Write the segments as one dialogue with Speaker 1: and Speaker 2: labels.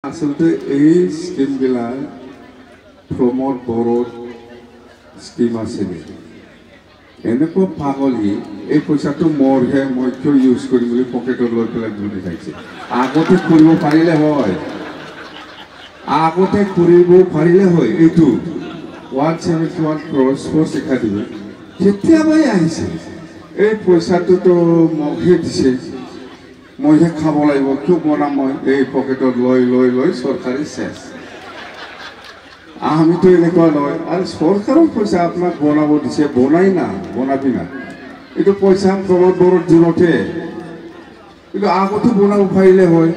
Speaker 1: আসলতে এই স্কিমবিলাক প্ৰমোদ বড়োৰ স্কিম আছিল এনেকুৱা পাগলি এই পইচাটো মোৰহে মই কিয় ইউজ কৰিম বুলি পকেটত লৈ পেলাই ঘূৰি যাইছে আগতে কৰিব পাৰিলে হয় এইটো 171 crore স্পৰ্টছ একাডেমি কেতিয়াবাই আহিছে এই পইচাটোতো মকহে দিছে মইহে খাব লাগিব কিয় বনাম মই এই পকেটত লৈ চৰকাৰী শেষ আমিতো এনেকুৱা নহয় আৰু চৰকাৰৰ পইচা আপোনাক বনাব দিছে বনাই না বনাবি না এইটো পইচা প্ৰমোদ বড়োৰ দিনতে কিন্তু আগতে বনাব পাৰিলে হয়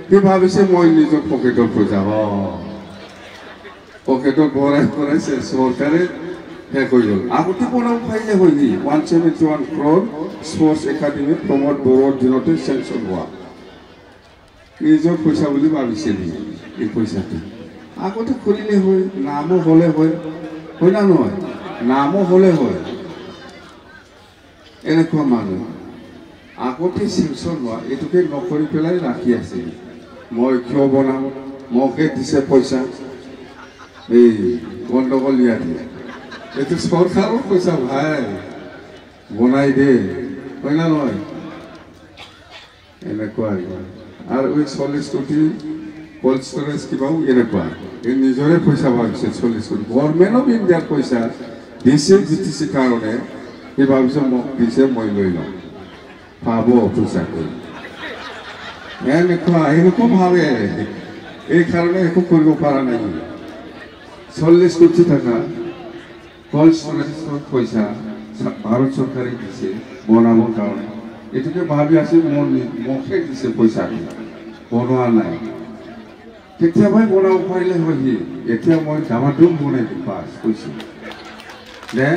Speaker 1: কি ভাবিছে মই নিজৰ পকেটত পইচা পকেটত ভৰাইছে চৰকাৰে শেষ হৈ গ'ল আগতে বনাব পাৰিলে হয় নি 171 crore স্পৰ্টছ একাডেমি প্ৰমোদ বড়োৰ দিনতে চেংচন হোৱা নিজৰ পইচা বুলি ভাবিছিল এই পইচাটো আগতে খুলিলে হয় নামো হলে হয় না নহয় নামো হলে হয় এনেকুৱা মানুহ আগতে চেংচন হোৱা এইটোকে নকৰি পেলাই ৰাখি আছে মই কিয় বনাম মোকে দিছে পইচা এই গণ্ডগোল ইয়াত এইটো চৰকাৰৰ পইচা ভাই বনাই দে হয় না নহয় এনেকুৱা আৰু এই 40 কোটি কোল্ড ষ্টৰেজ কিবাও এনেকুৱা এই নিজৰে পইচা ভাবিছে 40 কোটি গভৰ্ণমেণ্ট অফ ইণ্ডিয়াৰ পইচা দিছে জিটিচি কাৰণে সি ভাবিছে মোক দিছে মই লৈ লওঁ পাব পইচাটো এনেকুৱা ভাবে এই কাৰণে একো কৰিব পৰা নাই 40 কোটি টকা কোল্ড ষ্টৰেজৰ পইচা ভাৰত চৰকাৰে দিছে বনাবৰ কাৰণে এইটোকে ভাবি আছে মোকে দিছে পইচা বনোৱা নাই কেতিয়াবাই বনাব পাৰিলে হয় এতিয়া মই জামাটো বনাই দিম পাছ কৈছোঁ দে